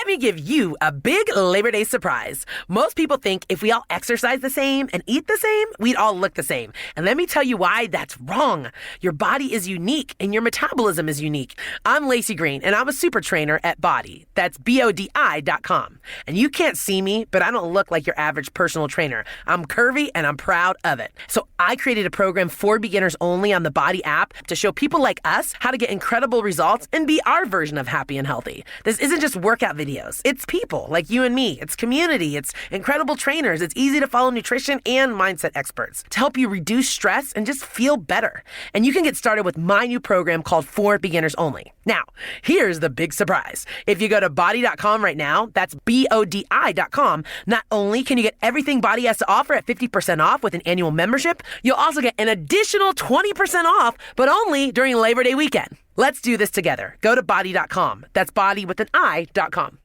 Let me give you a big Labor Day surprise. Most people think if we all exercise the same and eat the same, we'd all look the same. And let me tell you why that's wrong. Your body is unique and your metabolism is unique. I'm Lacey Green and I'm a super trainer at Body. That's BODI.com. And you can't see me, but I don't look like your average personal trainer. I'm curvy and I'm proud of it. So I created a program for beginners only on the Body app to show people like us how to get incredible results and be our version of happy and healthy. This isn't just workout videos. It's people like you and me. It's community. It's incredible trainers. It's easy to follow nutrition and mindset experts to help you reduce stress and just feel better. And you can get started with my new program called For Beginners Only. Now, here's the big surprise. If you go to body.com right now, that's BODI.com, not only can you get everything Body has to offer at 50% off with an annual membership, you'll also get an additional 20% off, but only during Labor Day weekend. Let's do this together. Go to body.com. That's body with an I.com.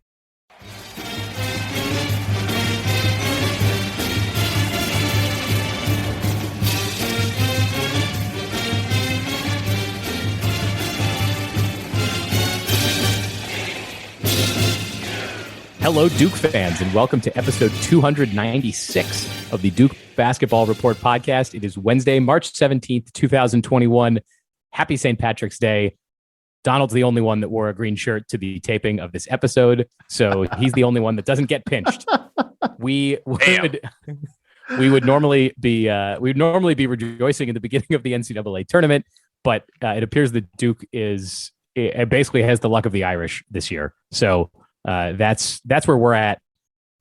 Hello, Duke fans, and welcome to episode 296 of the Duke Basketball Report podcast. It is Wednesday, March 17th, 2021. Happy St. Patrick's Day. Donald's the only one that wore a green shirt to the taping of this episode, so he's the only one that doesn't get pinched. We would normally be rejoicing in the beginning of the NCAA tournament, but it appears that Duke it basically has the luck of the Irish this year. So that's where we're at.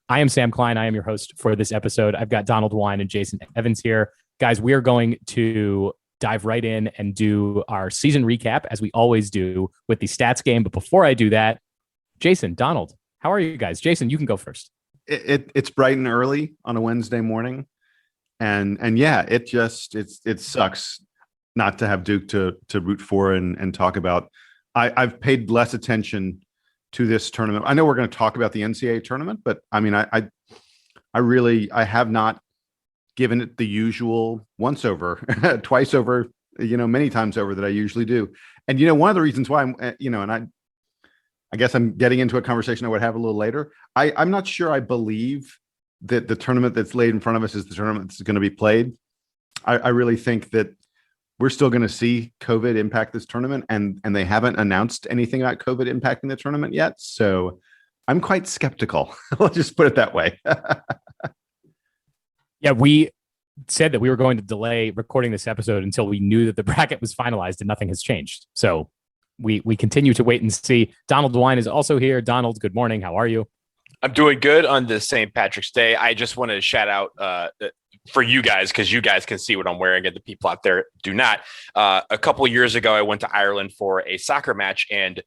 I am Sam Klein. I am your host for this episode. I've got Donald Wine and Jason Evans here. Guys, we are going to dive right in and do our season recap as we always do with the stats game. But before I do that, Jason, Donald, how are you guys? Jason, you can go first. It's bright and early on a Wednesday morning. And yeah, it sucks not to have Duke to root for and talk about. I've paid less attention to this tournament. I know we're going to talk about the NCAA tournament, but I mean, I have not given it the usual once over, twice over, many times over that I usually do. And, one of the reasons why and I guess I'm getting into a conversation I would have a little later. I'm not sure I believe that the tournament that's laid in front of us is the tournament that's going to be played. I really think that we're still going to see COVID impact this tournament, and they haven't announced anything about COVID impacting the tournament yet. So I'm quite skeptical. Let's just put it that way. Yeah, we said that we were going to delay recording this episode until we knew that the bracket was finalized, and nothing has changed. So we continue to wait and see. Donald Wine is also here. Donald, good morning. How are you? I'm doing good on this St. Patrick's Day. I just wanted to shout out for you guys, because you guys can see what I'm wearing and the people out there do not. A couple of years ago, I went to Ireland for a soccer match, and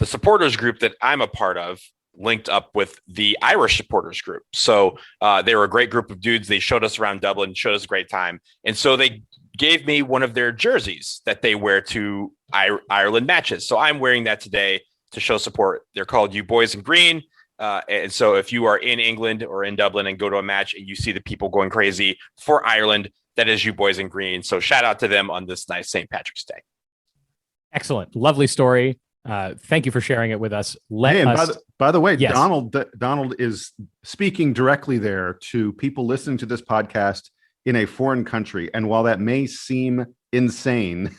the supporters group that I'm a part of linked up with the Irish supporters group. So they were a great group of dudes. They showed us around Dublin, showed us a great time. And so they gave me one of their jerseys that they wear to Ireland matches. So I'm wearing that today to show support. They're called You Boys in Green. And so if you are in England or in Dublin and go to a match and you see the people going crazy for Ireland, that is You Boys in Green. So shout out to them on this nice St. Patrick's Day. Excellent. Lovely story. Thank you for sharing it with us. By the way, yes. Donald is speaking directly there to people listening to this podcast in a foreign country. And while that may seem insane,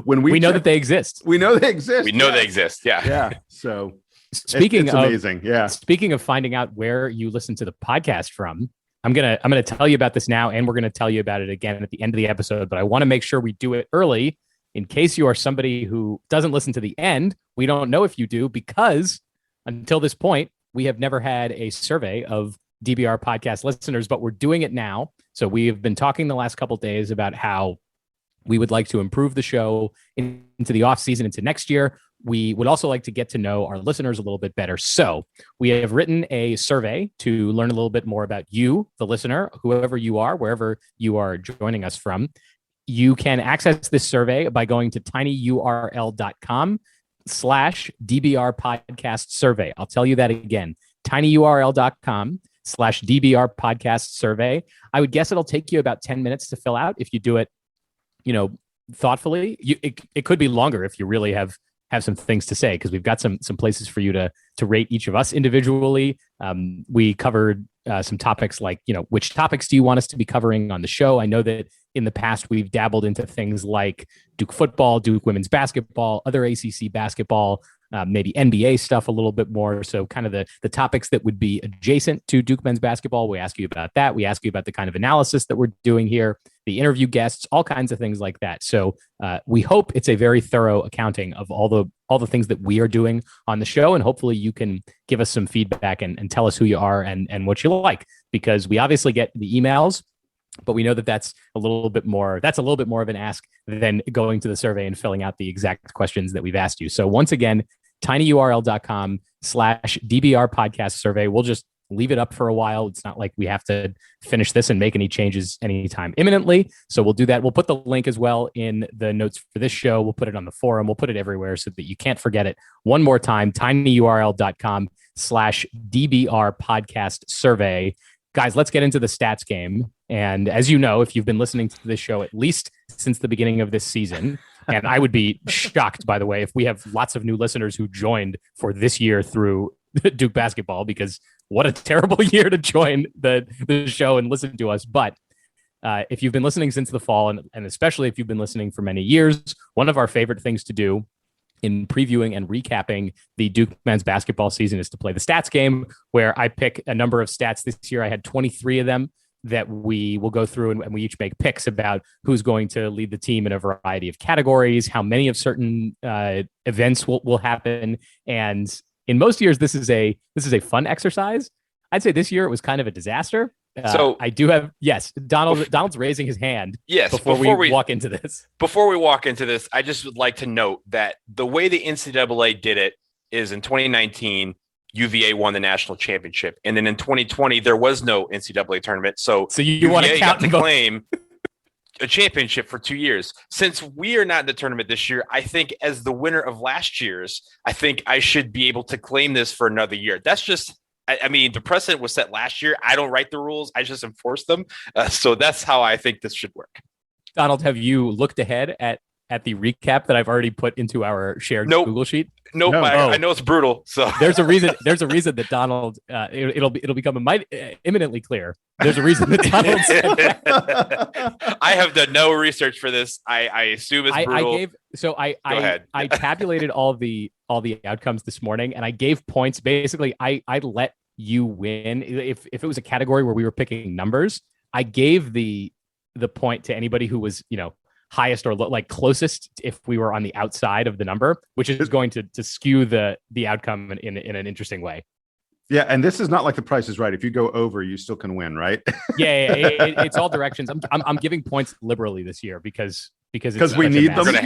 when we know that they exist. We know they exist. We know they exist. Yeah. Yeah. So it's amazing. Yeah. Speaking of finding out where you listen to the podcast from, I'm gonna tell you about this now, and we're gonna tell you about it again at the end of the episode. But I want to make sure we do it early in case you are somebody who doesn't listen to the end. We don't know if you do, because until this point, we have never had a survey of DBR podcast listeners, but we're doing it now. So we have been talking the last couple of days about how we would like to improve the show into the off season, into next year. We would also like to get to know our listeners a little bit better. So we have written a survey to learn a little bit more about you, the listener, whoever you are, wherever you are joining us from. You can access this survey by going to tinyurl.com/DBR podcast survey. I'll tell you that again, tinyurl.com/DBR podcast survey. I would guess it'll take you about 10 minutes to fill out if you do it, thoughtfully. It could be longer if you really have have some things to say, because we've got some places for you to rate each of us individually. We covered some topics like, which topics do you want us to be covering on the show? I know that in the past we've dabbled into things like Duke football, Duke women's basketball, other ACC basketball, maybe NBA stuff a little bit more. So kind of the topics that would be adjacent to Duke men's basketball. We ask you about that. We ask you about the kind of analysis that we're doing here, the interview guests, all kinds of things like that. So we hope it's a very thorough accounting of all the things that we are doing on the show. And hopefully you can give us some feedback and tell us who you are and what you like, because we obviously get the emails, but we know that that's a little bit more of an ask than going to the survey and filling out the exact questions that we've asked you. So once again, tinyurl.com/DBR podcast survey. We'll just leave it up for a while. It's not like we have to finish this and make any changes anytime imminently. So we'll do that. We'll put the link as well in the notes for this show. We'll put it on the forum. We'll put it everywhere so that you can't forget it. One more time, tinyurl.com/DBR podcast survey. Guys, let's get into the stats game. And as you know, if you've been listening to this show at least since the beginning of this season, and I would be shocked, by the way, if we have lots of new listeners who joined for this year through Duke basketball, because what a terrible year to join the show and listen to us. But if you've been listening since the fall, and especially if you've been listening for many years, one of our favorite things to do in previewing and recapping the Duke men's basketball season is to play the stats game, where I pick a number of stats. This year I had 23 of them that we will go through, and we each make picks about who's going to lead the team in a variety of categories, how many of certain events will happen. And in most years, this is a fun exercise. I'd say this year it was kind of a disaster. So I do have, yes, Donald's raising his hand. Yes. Before we walk into this. Before we walk into this, I just would like to note that the way the NCAA did it is in 2019, UVA won the national championship. And then in 2020, there was no NCAA tournament. So you want to count to claim a championship for 2 years. Since we are not in the tournament this year, I think as the winner of last year's, I think I should be able to claim this for another year. That's just, I mean, the precedent was set last year. I don't write the rules. I just enforce them. So that's how I think this should work. Donald, have you looked ahead at the recap that I've already put into our shared Google sheet? Nope. No. I know it's brutal. So there's a reason that Donald. It'll become imminently clear. There's a reason that Donald said that. I have done no research for this. I assume it's brutal. I tabulated all the outcomes this morning, and I gave points. Basically, I let you win. If it was a category where we were picking numbers, I gave the point to anybody who was highest or closest if we were on the outside of the number, which is going to skew the outcome in an interesting way. Yeah, and this is not like The Price is Right. If you go over, you still can win, right? It's all directions. I'm giving points liberally this year because we need them. We're gonna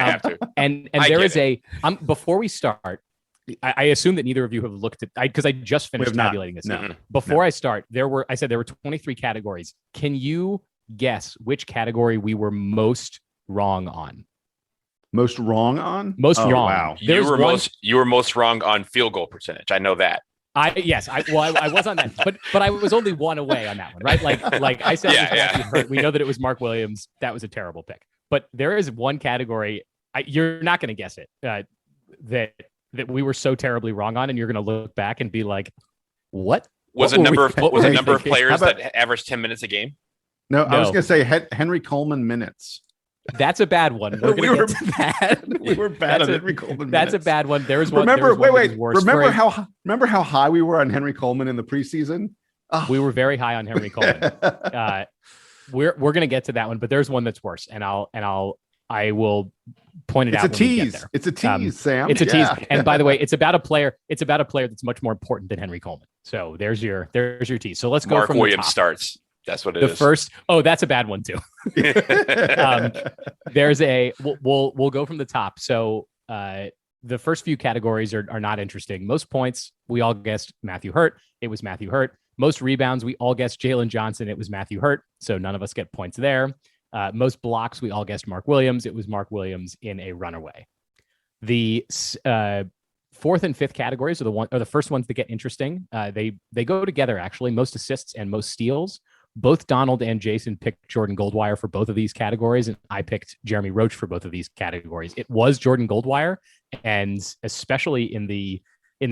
have to. And there is before we start, I assume that neither of you have looked at because I just finished tabulating this. Before I start, there were 23 categories. Can you guess which category we were most wrong on? Most wrong on? Most wrong. Wow. You were most wrong on field goal percentage. I know that. I was on that, but I was only one away on that one, right? Like I said, we know that it was Mark Williams. That was a terrible pick. But there is one category you're not going to guess it that we were so terribly wrong on, and you're going to look back and be like, "What was a number of players that averaged 10 minutes a game?" No, I was going to say Henry Coleman minutes. That's a bad one. We were bad on Henry Coleman. That's a bad one. There was one. Remember how high we were on Henry Coleman in the preseason? Oh. We were very high on Henry Coleman. We're going to get to that one, but there's one that's worse, and I will point it out. It's a tease. It's a tease, Sam. It's a tease. And by the way, it's about a player. It's about a player that's much more important than Henry Coleman. So there's your tease. So let's go Mark from Williams the top. Starts. That's what it is. The first. Oh, that's a bad one too. We'll go from the top. So the first few categories are not interesting. Most points, we all guessed Matthew Hurt. It was Matthew Hurt. Most rebounds, we all guessed Jalen Johnson. It was Matthew Hurt. So none of us get points there. Most blocks, we all guessed Mark Williams. It was Mark Williams in a runaway. The fourth and fifth categories are the first ones that get interesting. They go together actually. Most assists and most steals. Both Donald and Jason picked Jordan Goldwire for both of these categories, and I picked Jeremy Roach for both of these categories. It was Jordan Goldwire, And especially in the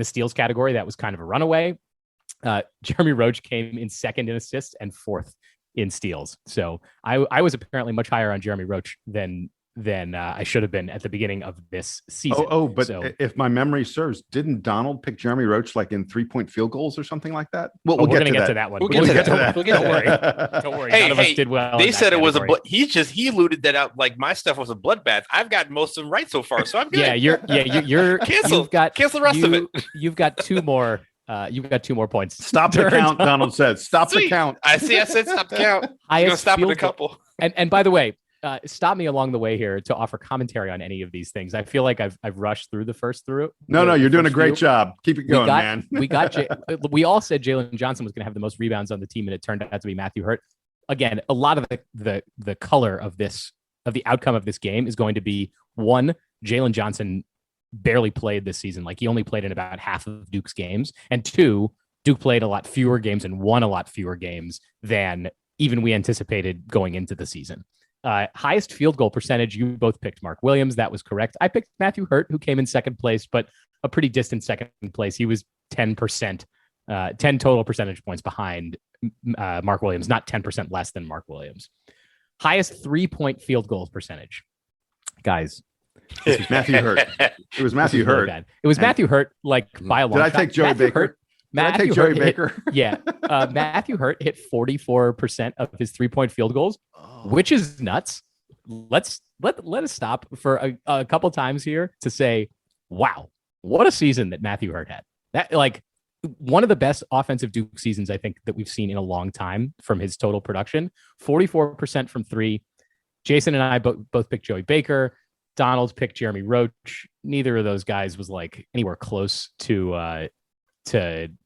steals category, that was kind of a runaway. Jeremy Roach came in second in assists and fourth in steals. So I was apparently much higher on Jeremy Roach than I should have been at the beginning of this season. But if my memory serves, didn't Donald pick Jeremy Roach like in 3-point field goals or something like that? Well, we're going to get to that one. We'll get to that. Don't worry. Don't worry. None of us did well. They said it was he alluded that out like my stuff was a bloodbath. I've got most of them right so far, so I'm good. You're cancel the rest of it. You've got two more. You've got 2 more points. Stop the count, Donald said. Stop the count. I said stop the count. I'm going to stop at a couple. And by the way, stop me along the way here to offer commentary on any of these things. I feel like I've rushed through the first through. No, you're doing a great job. Keep it going, man. We all said Jalen Johnson was going to have the most rebounds on the team, and it turned out to be Matthew Hurt. Again, a lot of the color of the outcome of this game is going to be, one, Jalen Johnson barely played this season. Like, he only played in about half of Duke's games. And 2, Duke played a lot fewer games and won a lot fewer games than even we anticipated going into the season. Highest field goal percentage, you both picked Mark Williams. That was correct. I picked Matthew Hurt, who came in second place, but a pretty distant second place. He was 10%, 10 total percentage points behind Mark Williams, not 10% less than Mark Williams. Highest 3-point field goal percentage. Guys, it was Matthew Hurt. It was Matthew Hurt. Really it was Matthew Hurt, like, by a long shot. Did I take Joey Baker? Matthew Joey Baker? Matthew Hurt hit 44% of his 3-point field goals, which is nuts. Let us stop for a couple times here to say, wow, what a season that Matthew Hurt had. That, like, one of the best offensive Duke seasons I think that we've seen in a long time from his total production. 44% from 3. Jason and I both picked Joey Baker. Donald picked Jeremy Roach. Neither of those guys was like anywhere close to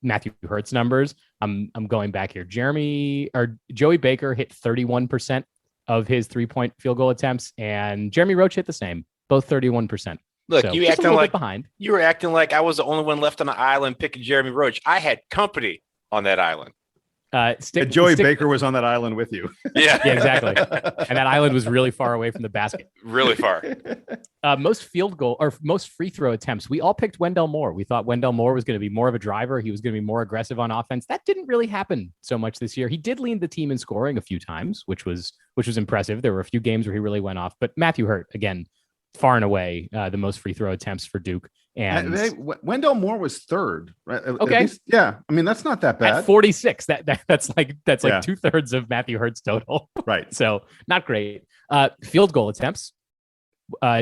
Matthew Hurt's numbers. I'm going back here. Joey Baker hit 31% of his 3-point field goal attempts, and Jeremy Roach hit the same, both 31%. Look, so, you acting like behind. You were acting like I was the only one left on the island picking Jeremy Roach. I had company on that island. Joey Baker was on that island with you. Yeah, exactly. And that island was really far away from the basket. Really far. Most field goal or most free throw attempts. We all picked Wendell Moore. We thought Wendell Moore was going to be more of a driver. He was going to be more aggressive on offense. That didn't really happen so much this year. He did lead the team in scoring a few times, which was impressive. There were a few games where he really went off. But Matthew Hurt, again, far and away the most free throw attempts for Duke. And Wendell Moore was third, right? Okay. Least, yeah. I mean, that's not that bad. At 46. That's like 2/3 of Matthew Hurt's total. Right. So not great. Field goal attempts.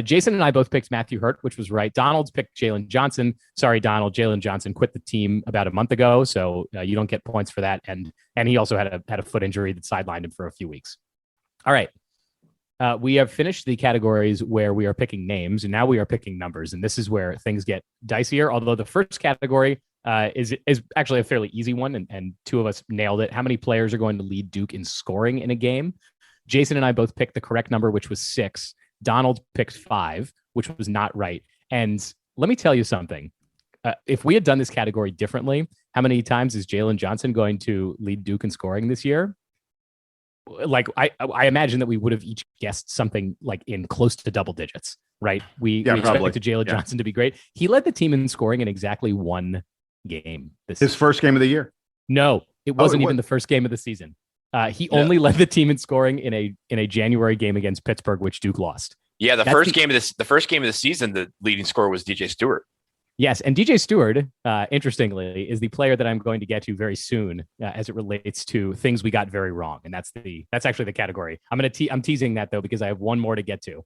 Jason and I both picked Matthew Hurt, which was right. Donald's picked Jalen Johnson. Sorry, Donald. Jalen Johnson quit the team about a month ago, so you don't get points for that. And he also had a foot injury that sidelined him for a few weeks. All right. We have finished the categories where we are picking names, and now we are picking numbers. And this is where things get dicier. Although the first category is actually a fairly easy one, and 2 of us nailed it. How many players are going to lead Duke in scoring in a game? Jason and I both picked the correct number, which was 6. Donald picked 5, which was not right. And let me tell you something. If we had done this category differently, how many times is Jalen Johnson going to lead Duke in scoring this year? Like, I imagine that we would have each guessed something like in close to double digits, right? We expected Jalen Johnson to be great. He led the team in scoring in exactly 1 game. His first game of the year? No, it wasn't even the first game of the season. He only led the team in scoring in a January game against Pittsburgh, which Duke lost. Yeah, the first game of the season, the leading scorer was DJ Stewart. Yes, and DJ Stewart, interestingly, is the player that I'm going to get to very soon as it relates to things we got very wrong, and that's actually the category. I'm teasing that though because I have one more to get to.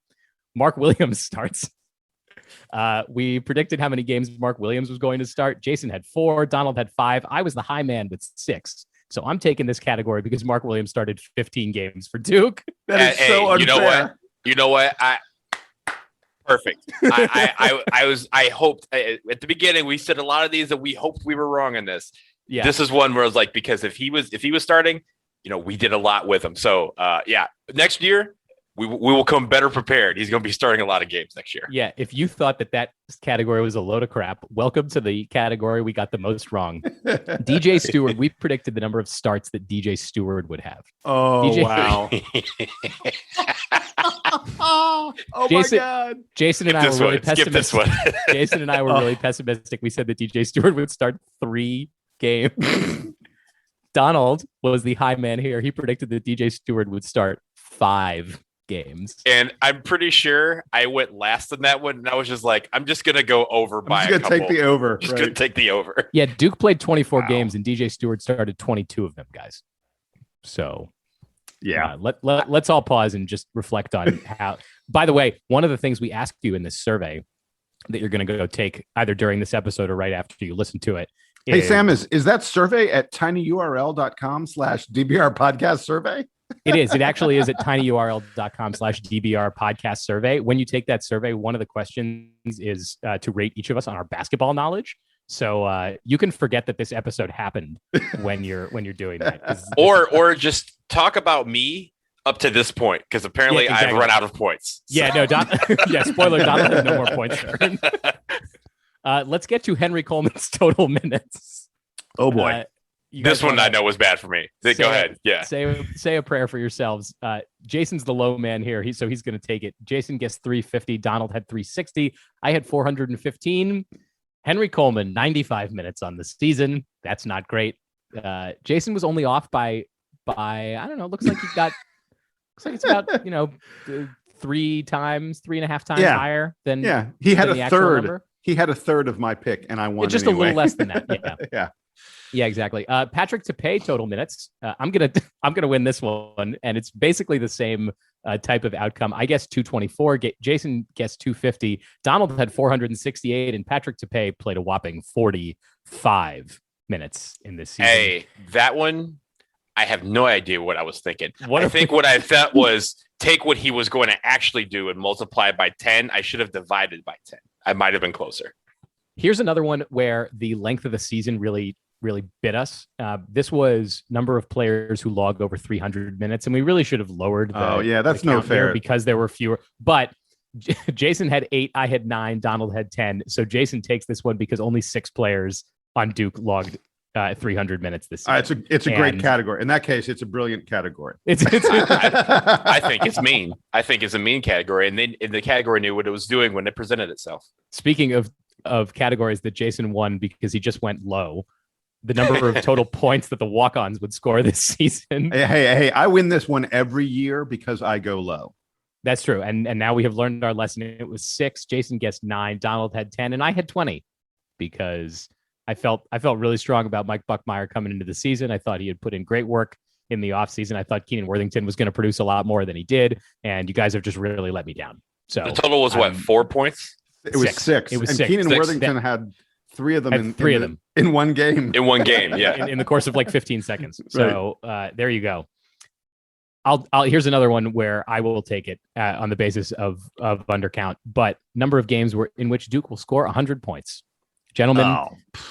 Mark Williams starts. We predicted how many games Mark Williams was going to start. Jason had 4, Donald had 5. I was the high man with 6. So I'm taking this category because Mark Williams started 15 games for Duke. That is so unfair. You know what? Perfect. I hoped at the beginning we said a lot of these that we hoped we were wrong in this. Yeah. This is one where I was like, because if he was starting, we did a lot with him. So next year we will come better prepared. He's going to be starting a lot of games next year. Yeah, if you thought that category was a load of crap, welcome to the category we got the most wrong. DJ Stewart, we predicted the number of starts that DJ Stewart would have. Oh, DJ wow. Oh, Jason, my God. Jason and I were really pessimistic. Jason and I were really pessimistic. We said that DJ Stewart would start 3 games. Donald was the high man here. He predicted that DJ Stewart would start 5 games. And I'm pretty sure I went last in that one. And I was just like, I'm just going to go over by a couple. Take the over. Just going to take the over. Yeah, Duke played 24 games and DJ Stewart started 22 of them, guys. So, yeah. Let's all pause and just reflect on how. By the way, one of the things we asked you in this survey that you're going to go take either during this episode or right after you listen to it. Hey, Sam, is that survey at tinyurl.com/DBR podcast survey? It is. It actually is at tinyurl.com/DBR podcast survey. When you take that survey, one of the questions is to rate each of us on our basketball knowledge. So you can forget that this episode happened when you're doing that. Or just talk about me up to this point, because apparently exactly. I've run out of points. So. Yeah, no, spoiler, Donald has no more points there. Let's get to Henry Coleman's total minutes. Oh boy. This one I know was bad for me. Go ahead. Yeah. Say a prayer for yourselves. Jason's the low man here. He's going to take it. Jason gets 350. Donald had 360. I had 415. Henry Coleman, 95 minutes on the season. That's not great. Jason was only off by I don't know. Looks like it's about 3.5 times higher than he had than a third. He had a third of my pick, and I won. Just anyway. a little less than that. Yeah. Yeah, exactly. Patrick to pay total minutes. I'm gonna win this one, and it's basically the same type of outcome. I guess 224. Jason gets 250. Donald had 468, and Patrick to pay played a whopping 45 minutes in this season. Hey, that one, I have no idea what I was thinking. What I thought was take what he was going to actually do and multiply by 10. I should have divided by 10. I might have been closer. Here's another one where the length of the season really bit us. This was number of players who logged over 300 minutes, and we really should have lowered. That's no fair because there were fewer. But Jason had 8, I had 9, Donald had 10. So Jason takes this one because only 6 players on Duke logged 300 minutes this season. It's a great category. In that case, it's a brilliant category. I think it's mean. I think it's a mean category, and then the category knew what it was doing when it presented itself. Speaking of categories that Jason won because he just went low. The number of total points that the walk-ons would score this season. Hey, I win this one every year because I go low. That's true. And now we have learned our lesson. It was 6. Jason gets 9. Donald had 10. And I had 20 because I felt really strong about Mike Buckmeyer coming into the season. I thought he had put in great work in the offseason. I thought Keenan Worthington was going to produce a lot more than he did. And you guys have just really let me down. So the total was 4 points? It was 6. It was 6. Keenan Worthington had 3 of them in one game. In one game, yeah. in the course of like 15 seconds. So there you go. Here's another one where I will take it on the basis of undercount, but number of games in which Duke will score 100 points. Gentlemen,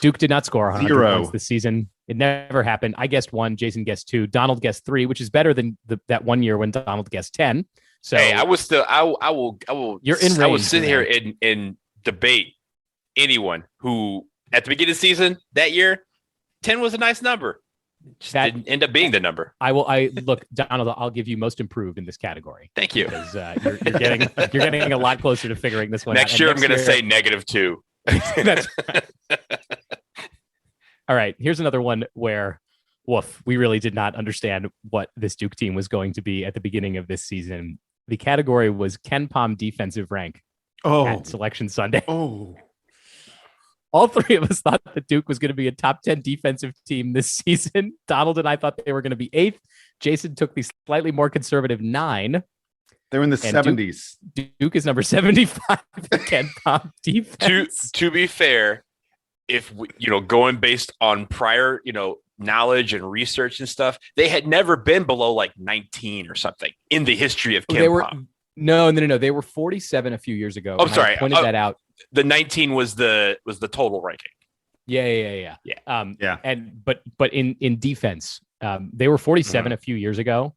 Duke did not score 100 points this season. It never happened. I guessed 1. Jason guessed 2. Donald guessed 3, which is better than that one year when Donald guessed 10. So hey, I will. You're in range. I will sit here and debate anyone who at the beginning of the season that year 10 was a nice number. Just didn't end up being the number. Look, Donald, I'll give you most improved in this category. Thank you. Because you're getting a lot closer to figuring this one next out. Year, I'm going to say -2. That's right. All right. Here's another one where, we really did not understand what this Duke team was going to be at the beginning of this season. The category was Ken Pom defensive rank at Selection Sunday. All 3 of us thought that Duke was going to be a top 10 defensive team this season. Donald and I thought they were going to be 8th. Jason took the slightly more conservative 9. They're in the 70s. Duke is number 75 in Ken Pom defense. To be fair, if going based on prior, knowledge and research and stuff, they had never been below like 19 or something in the history of Ken Pom. No. They were 47 a few years ago. I'm sorry. I pointed that out. The 19 was the total ranking. Yeah. But in defense, they were 47 a few years ago.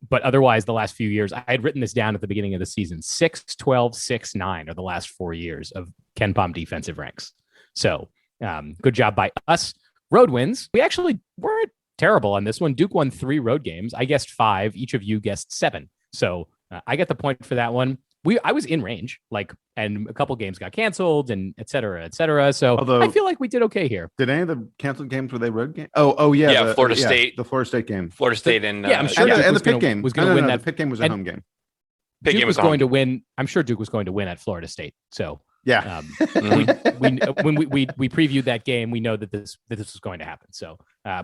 But otherwise, the last few years, I had written this down at the beginning of the season: 6, 12, 6, 9 are the last 4 years of Ken Pom defensive ranks. So good job by us. Road wins. We actually weren't terrible on this one. Duke won 3 road games. I guessed 5. Each of you guessed 7. So I get the point for that one. I was in range, and a couple games got canceled and et cetera, et cetera. So I feel like we did okay here. Did any of the canceled games, were they road games? Oh yeah. Yeah, Florida State. The Florida State game. Florida State and I'm sure and the Pitt game was going to win that. The Pitt game was a home game. Pitt Duke game was a going home to win. I'm sure Duke was going to win at Florida State. So yeah, when we previewed that game, we know that this was going to happen. So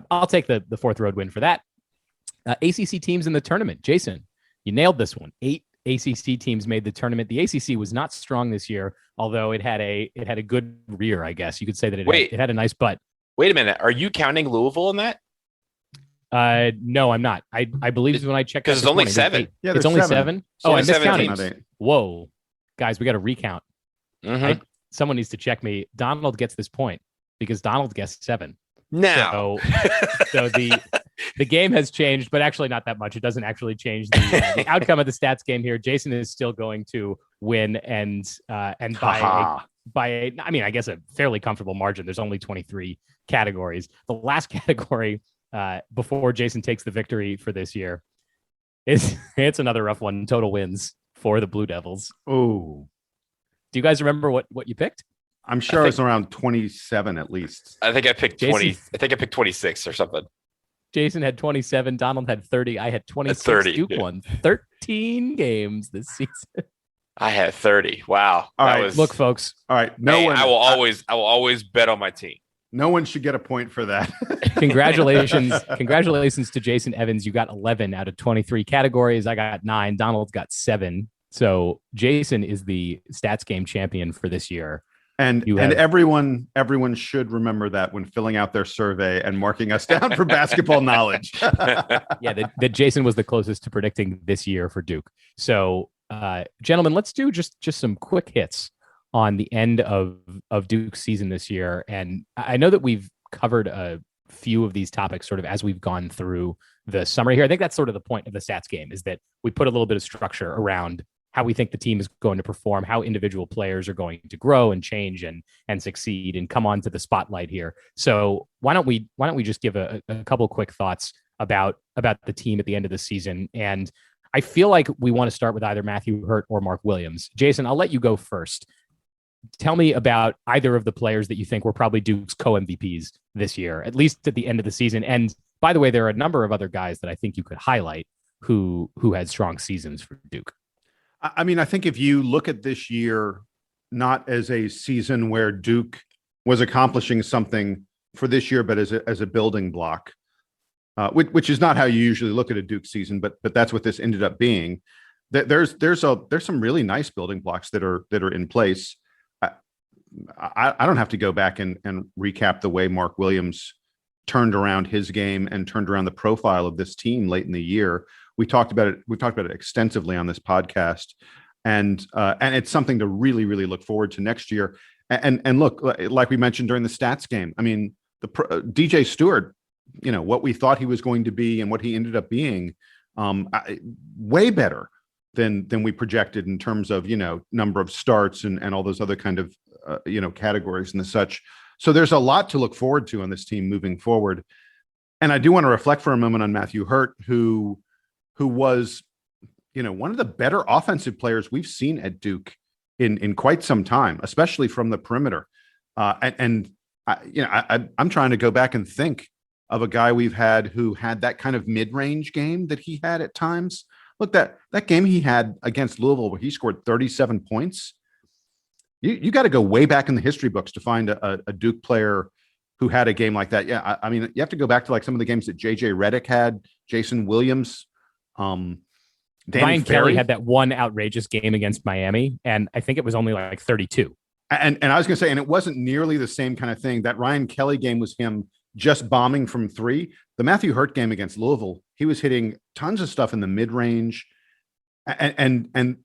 I'll take the 4th road win for that. ACC teams in the tournament. Jason, you nailed this one. 8 ACC teams made the tournament. The ACC was not strong this year, although it had a good rear, I guess. You could say that it had a nice butt. Wait a minute. Are you counting Louisville in that? No, I'm not. I believe when I checked, because it's only 7. Yeah, it's only 7. Oh, I miscounted. teams. Whoa, guys, we got to recount. Mm-hmm. Someone needs to check me. Donald gets this point because Donald guessed 7. Now, so the game has changed, but actually not that much. It doesn't actually change the outcome of the stats game here. Jason is still going to win and by I guess a fairly comfortable margin. There's only 23 categories. The last category before Jason takes the victory for this year it's another rough one. Total wins for the Blue Devils. Oh, do you guys remember what you picked? I'm sure it's around 27 at least. I think I picked Jason, 20. I think I picked 26 or something. Jason had 27. Donald had 30. I had 26. 30. Duke won 13 games this season. I had 30. Wow. All right, look, folks. All right. I will always bet on my team. No one should get a point for that. Congratulations to Jason Evans. You got 11 out of 23 categories. I got 9. Donald got 7. So Jason is the stats game champion for this year. And everyone should remember that when filling out their survey and marking us down for basketball knowledge. Yeah, that Jason was the closest to predicting this year for Duke. So, gentlemen, let's do just some quick hits on the end of Duke's season this year. And I know that we've covered a few of these topics sort of as we've gone through the summer here. I think that's sort of the point of the stats game, is that we put a little bit of structure around how we think the team is going to perform, how individual players are going to grow and change and succeed and come onto the spotlight here. So why don't we just give a couple quick thoughts about the team at the end of the season? And I feel like we want to start with either Matthew Hurt or Mark Williams. Jason, I'll let you go first. Tell me about either of the players that you think were probably Duke's co-MVPs this year, at least at the end of the season. And by the way, there are a number of other guys that I think you could highlight who had strong seasons for Duke. I mean, I think if you look at this year, not as a season where Duke was accomplishing something for this year, but as a building block, which is not how you usually look at a Duke season, but that's what this ended up being. There's some really nice building blocks that are in place. I don't have to go back and recap the way Mark Williams turned around his game and turned around the profile of this team late in the year. We talked about it extensively on this podcast, and it's something to really, really look forward to next year. And look, like we mentioned during the stats game, I mean, DJ Stewart, what we thought he was going to be and what he ended up being, way better than we projected in terms of number of starts and all those other kind of categories and the such. So there's a lot to look forward to on this team moving forward. And I do want to reflect for a moment on Matthew Hurt, who was, one of the better offensive players we've seen at Duke in quite some time, especially from the perimeter. I'm trying to go back and think of a guy we've had who had that kind of mid-range game that he had at times. Look, that game he had against Louisville where he scored 37 points. You got to go way back in the history books to find a Duke player who had a game like that. Yeah, I mean, you have to go back to like some of the games that JJ Redick had, Jason Williams. Ryan Kelly had that one outrageous game against Miami, and I think it was only like 32. And I was going to say, and it wasn't nearly the same kind of thing. That Ryan Kelly game was him just bombing from 3. The Matthew Hurt game against Louisville, he was hitting tons of stuff in the mid-range. And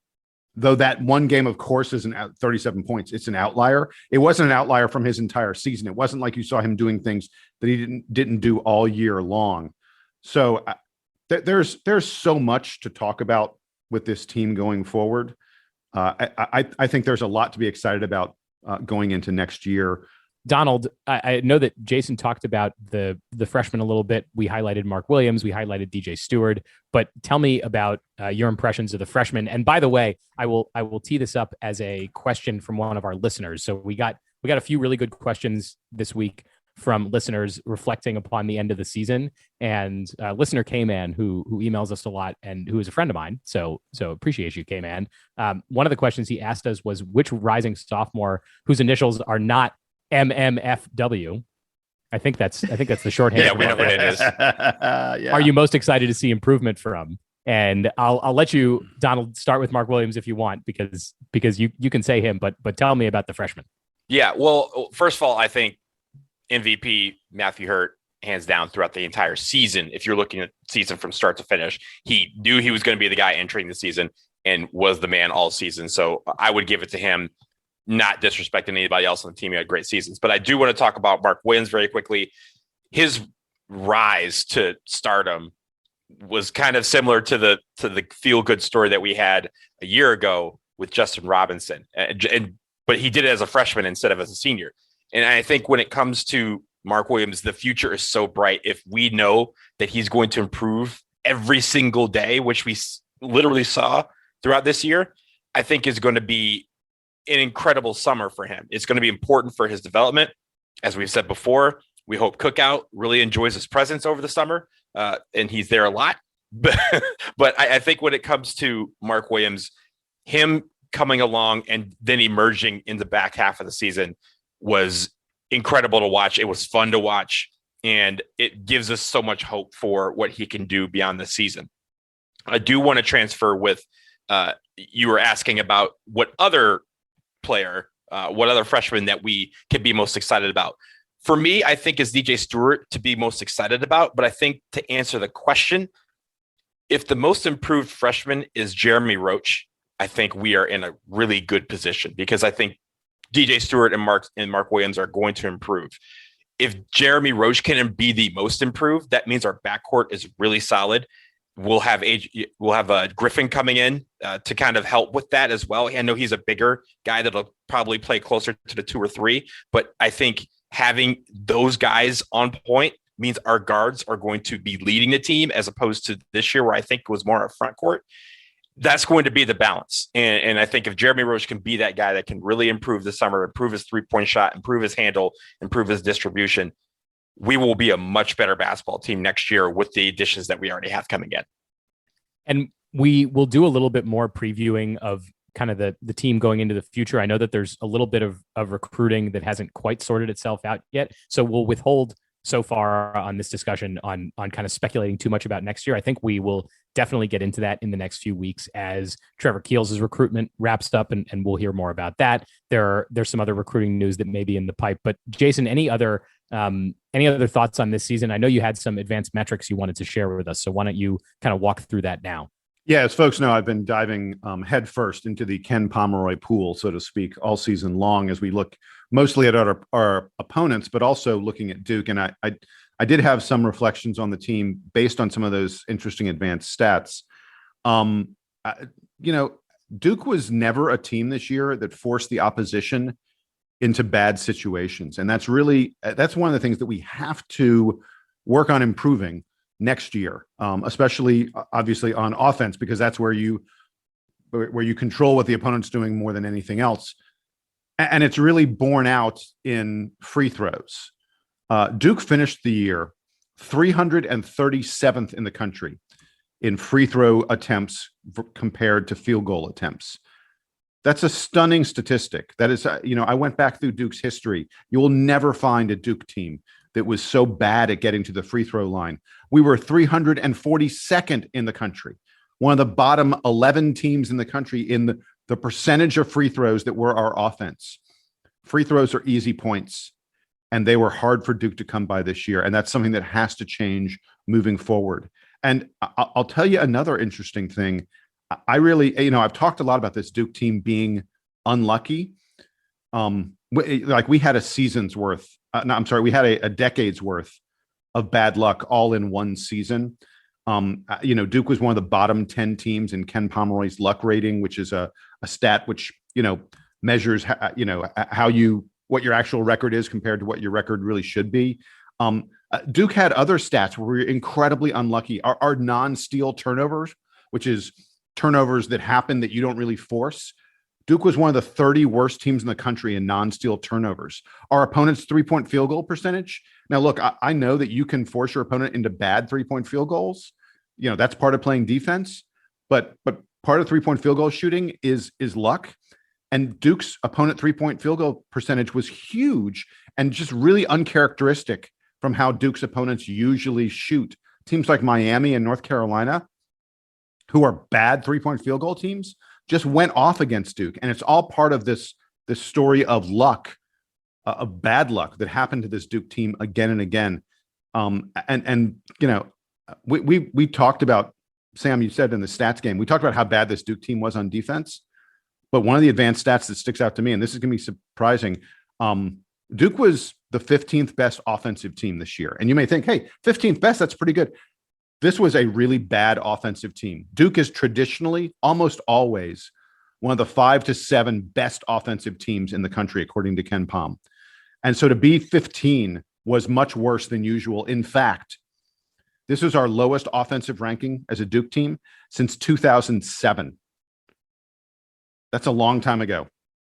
though that one game, of course, isn't 37 points, it's an outlier. It wasn't an outlier from his entire season. It wasn't like you saw him doing things that he didn't do all year long. So there's so much to talk about with this team going forward. I think there's a lot to be excited about going into next year. Donald, I know that Jason talked about the freshmen a little bit. We highlighted Mark Williams, we highlighted DJ Stewart, but tell me about your impressions of the freshmen. And by the way, I will tee this up as a question from one of our listeners. So we got a few really good questions this week from listeners reflecting upon the end of the season. And listener K-Man, who emails us a lot and who is a friend of mine. So appreciate you, K-Man. One of the questions he asked us was which rising sophomore whose initials are not MMFW. I think that's the shorthand. Yeah, we know what it is. Yeah. Are you most excited to see improvement from? And I'll let you, Donald, start with Mark Williams if you want, because you can say him, but tell me about the freshman. Yeah, well, first of all, I think MVP Matthew Hurt, hands down, throughout the entire season. If you're looking at season from start to finish, he knew he was going to be the guy entering the season and was the man all season. So I would give it to him, not disrespecting anybody else on the team who had great seasons. But I do want to talk about Mark Williams very quickly. His rise to stardom was kind of similar to the feel good story that we had a year ago with Justin Robinson, but he did it as a freshman instead of as a senior. And I think when it comes to Mark Williams, the future is so bright. If we know that he's going to improve every single day, which we literally saw throughout this year, I think is going to be an incredible summer for him. It's going to be important for his development. As we've said before, we hope Cookout really enjoys his presence over the summer, and he's there a lot. But I think when it comes to Mark Williams, him coming along and then emerging in the back half of the season was incredible to watch. It was fun to watch, and it gives us so much hope for what he can do beyond the season. I do want to transfer with you were asking about what other player, what other freshman that we could be most excited about. For me, I think is DJ Stewart to be most excited about, but I think to answer the question, if the most improved freshman is Jeremy Roach, I think we are in a really good position, because I think DJ Stewart and Mark Williams are going to improve. If Jeremy Roach can be the most improved, that means our backcourt is really solid. We'll have Griffin coming in to kind of help with that as well. I know he's a bigger guy that'll probably play closer to the 2 or 3, but I think having those guys on point means our guards are going to be leading the team, as opposed to this year where I think it was more a front court. That's going to be the balance. And I think if Jeremy Roach can be that guy that can really improve this summer, improve his 3-point shot, improve his handle, improve his distribution, we will be a much better basketball team next year with the additions that we already have coming in. And we will do a little bit more previewing of kind of the team going into the future. I know that there's a little bit of recruiting that hasn't quite sorted itself out yet. So we'll withhold so far on this discussion on kind of speculating too much about next year. I think we will definitely get into that in the next few weeks as Trevor Keels' recruitment wraps up, and we'll hear more about that. There's some other recruiting news that may be in the pipe. But Jason, any other thoughts on this season? I know you had some advanced metrics you wanted to share with us, so why don't you kind of walk through that now? Yeah, as folks know, I've been diving headfirst into the Ken Pomeroy pool, so to speak, all season long, as we look mostly at our opponents, but also looking at Duke. And I did have some reflections on the team based on some of those interesting advanced stats. Duke was never a team this year that forced the opposition into bad situations. And that's one of the things that we have to work on improving next year, especially obviously on offense, because that's where you control what the opponent's doing more than anything else. And it's really borne out in free throws. Duke finished the year 337th in the country in free throw attempts compared to field goal attempts. That's a stunning statistic. That is, I went back through Duke's history. You will never find a Duke team that was so bad at getting to the free throw line. We were 342nd in the country, one of the bottom 11 teams in the country in the percentage of free throws that were our offense. Free throws are easy points, and they were hard for Duke to come by this year. And that's something that has to change moving forward. And I'll tell you another interesting thing. I really, I've talked a lot about this Duke team being unlucky. We had a season's worth. We had a decade's worth of bad luck all in one season. Duke was one of the bottom 10 teams in Ken Pomeroy's luck rating, which is a stat which, measures, what your actual record is compared to what your record really should be. Duke had other stats where we were incredibly unlucky. Our non-steal turnovers, which is turnovers that happen that you don't really force. Duke was one of the 30 worst teams in the country in non-steal turnovers. Our opponent's 3-point field goal percentage. Now, look, I know that you can force your opponent into bad 3-point field goals. That's part of playing defense, but part of 3-point field goal shooting is luck. And Duke's opponent 3-point field goal percentage was huge and just really uncharacteristic from how Duke's opponents usually shoot. Teams like Miami and North Carolina, who are bad 3-point field goal teams, just went off against Duke. And it's all part of this story of luck, of bad luck that happened to this Duke team again and again. We talked about, Sam, you said in the stats game, we talked about how bad this Duke team was on defense. But one of the advanced stats that sticks out to me, and this is going to be surprising, Duke was the 15th best offensive team this year. And you may think, hey, 15th best, that's pretty good. This was a really bad offensive team. Duke is traditionally, almost always, one of the 5 to 7 best offensive teams in the country, according to Ken Pom. And so to be 15 was much worse than usual. In fact, this is our lowest offensive ranking as a Duke team since 2007. That's a long time ago.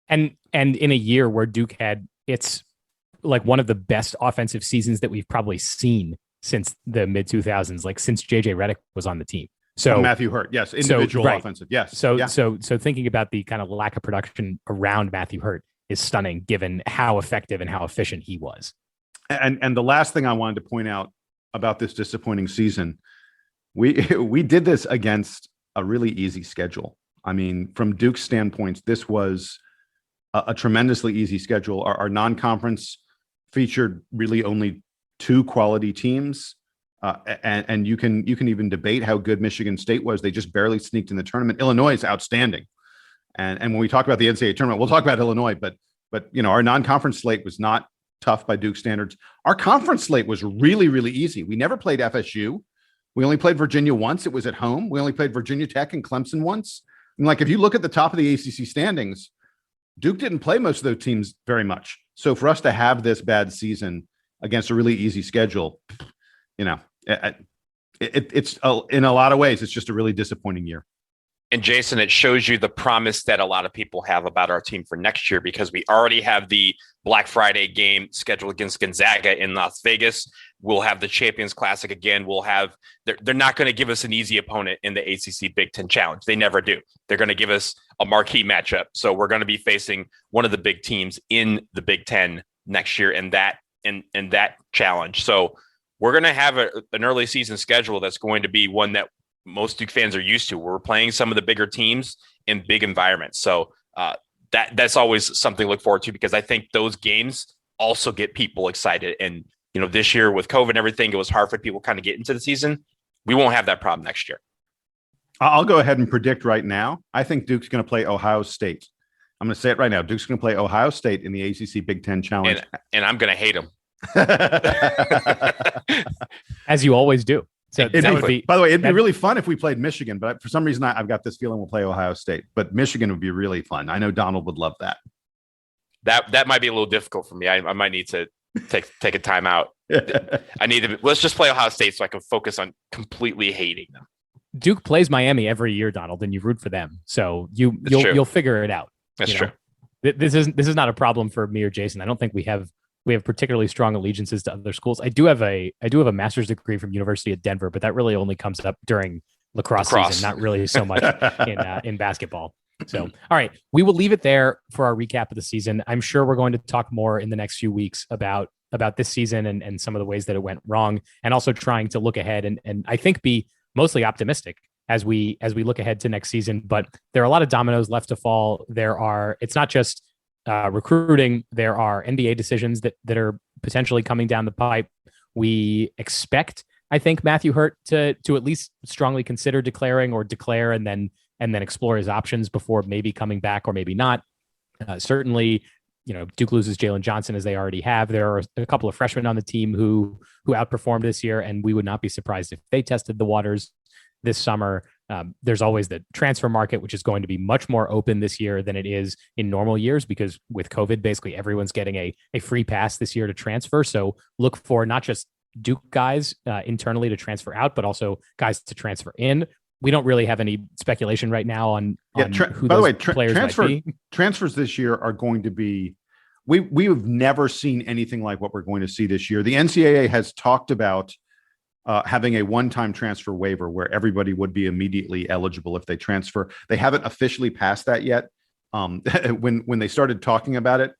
And in a year where Duke had, it's like one of the best offensive seasons that we've probably seen since the mid 2000s, like since JJ Redick was on the team. So Matthew Hurt, yes, individual offensive, yes. So thinking about the kind of lack of production around Matthew Hurt is stunning, given how effective and how efficient he was. And the last thing I wanted to point out about this disappointing season, we did this against a really easy schedule. I mean, from Duke's standpoint, this was a tremendously easy schedule. Our non-conference featured really only 2 quality teams, and you can even debate how good Michigan State was. They just barely sneaked in the tournament. Illinois is outstanding, and when we talk about the NCAA tournament, we'll talk about Illinois. But our non-conference slate was not tough by Duke standards. Our conference slate was really, really easy. We never played FSU. We only played Virginia once. It was at home. We only played Virginia Tech and Clemson once. And like, if you look at the top of the ACC standings, Duke didn't play most of those teams very much. So for us to have this bad season against a really easy schedule, it's in a lot of ways, it's just a really disappointing year. And Jason, it shows you the promise that a lot of people have about our team for next year, because we already have the Black Friday game scheduled against Gonzaga in Las Vegas. We'll have the Champions Classic again. They're not going to give us an easy opponent in the ACC Big Ten Challenge. They never do. They're going to give us a marquee matchup. So we're going to be facing one of the big teams in the Big Ten next year in that challenge. So we're going to have an early season schedule that's going to be one that most Duke fans are used to. We're playing some of the bigger teams in big environments. So that's always something to look forward to, because I think those games also get people excited. And, this year with COVID and everything, it was hard for people kind of get into the season. We won't have that problem next year. I'll go ahead and predict right now. I think Duke's going to play Ohio State. I'm going to say it right now. Duke's going to play Ohio State in the ACC Big Ten Challenge. And I'm going to hate them. As you always do. So exactly. By the way, it'd be really fun if we played Michigan, but for some reason I've got this feeling we'll play Ohio State. But Michigan would be really fun. I know Donald would love that. That might be a little difficult for me. I might need to take a timeout. Let's just play Ohio State so I can focus on completely hating them. Duke plays Miami every year, Donald, and you root for them, so you'll figure it out. That's true. This is not a problem for me or Jason. I don't think we have particularly strong allegiances to other schools. I do have a master's degree from University of Denver, but that really only comes up during lacrosse season, not really so much in basketball. So, all right, we will leave it there for our recap of the season. I'm sure we're going to talk more in the next few weeks about this season and some of the ways that it went wrong, and also trying to look ahead and I think be mostly optimistic as we look ahead to next season. But there are a lot of dominoes left to fall. It's not just recruiting. There are NBA decisions that are potentially coming down the pipe. We expect, I think, Matthew Hurt to at least strongly consider declaring or declare and then explore his options before maybe coming back or maybe not. Certainly, Duke loses Jalen Johnson as they already have. There are a couple of freshmen on the team who outperformed this year, and we would not be surprised if they tested the waters this summer. There's always the transfer market, which is going to be much more open this year than it is in normal years, because with COVID, basically everyone's getting a free pass this year to transfer. So look for not just Duke guys internally to transfer out, but also guys to transfer in. We don't really have any speculation right now on who by the way, players might be. Transfers this year are going to be, we have never seen anything like what we're going to see this year. The NCAA has talked about having a one-time transfer waiver where everybody would be immediately eligible if they transfer. They haven't officially passed that yet. When they started talking about it,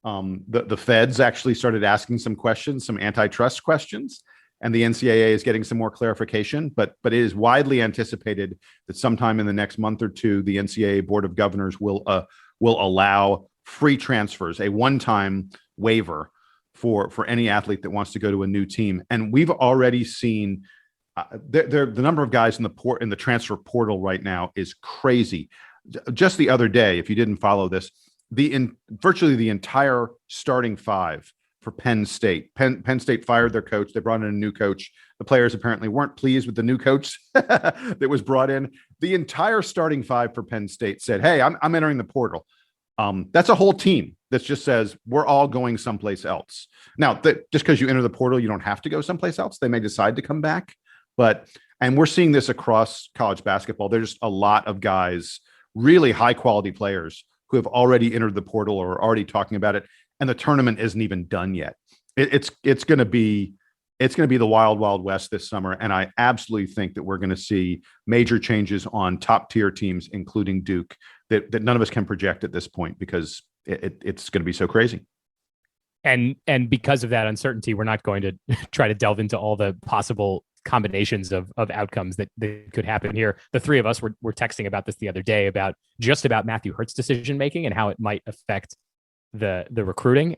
the feds actually started asking some questions, some antitrust questions, and the NCAA is getting some more clarification. But it is widely anticipated that sometime in the next month or two, the NCAA Board of Governors will allow free transfers, a one-time waiver for any athlete that wants to go to a new team. And we've already seen the number of guys in the transfer portal right now is crazy. Just the other day, if you didn't follow this, virtually the entire starting five for Penn State. Penn State fired their coach. They brought in a new coach. The players apparently weren't pleased with the new coach that was brought in. The entire starting five for Penn State said, "Hey, I'm entering the portal." That's a whole team that just says we're all going someplace else. Now, just because you enter the portal, you don't have to go someplace else. They may decide to come back, and we're seeing this across college basketball. There's a lot of guys, really high quality players, who have already entered the portal or are already talking about it, and the tournament isn't even done yet. It's going to be the wild, wild west this summer, and I absolutely think that we're going to see major changes on top tier teams, including Duke, that none of us can project at this point because it's going to be so crazy. And because of that uncertainty, we're not going to try to delve into all the possible combinations of outcomes that could happen here. The three of us were texting about this the other day about Matthew Hurt's decision making and how it might affect the recruiting,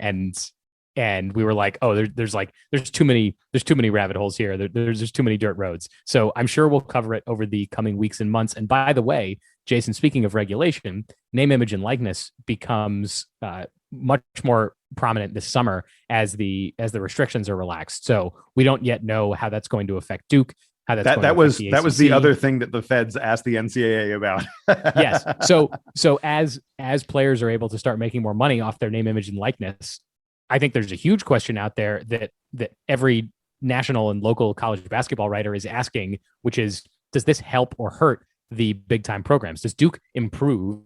and we were like, oh, there's too many rabbit holes here. There's too many dirt roads. So I'm sure we'll cover it over the coming weeks and months. And by the way, Jason, speaking of regulation, name, image, and likeness becomes much more prominent this summer as the restrictions are relaxed. So we don't yet know how that's going to affect Duke. How that's that was the other thing that the feds asked the NCAA about. Yes. So as players are able to start making more money off their name, image, and likeness, I think there's a huge question out there that every national and local college basketball writer is asking, which is, does this help or hurt the big time programs? Does Duke improve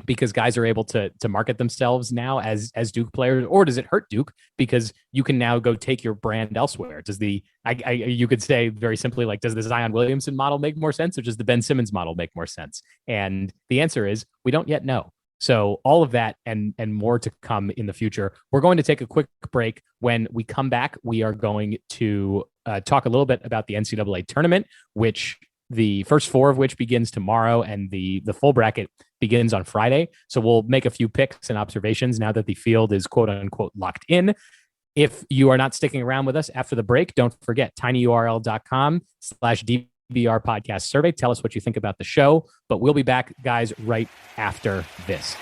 because guys are able to market themselves now as Duke players, or does it hurt Duke because you can now go take your brand elsewhere? Does you could say very simply, like, does the Zion Williamson model make more sense, or does the Ben Simmons model make more sense? And the answer is we don't yet know. So all of that and more to come in the future. We're going to take a quick break. When we come back, we are going to talk a little bit about the NCAA tournament, which the first four of which begins tomorrow, and the full bracket begins on Friday. So we'll make a few picks and observations now that the field is quote unquote locked in. If you are not sticking around with us after the break, don't forget tinyurl.com/DBR podcast survey. Tell us what you think about the show, but we'll be back, guys, right after this.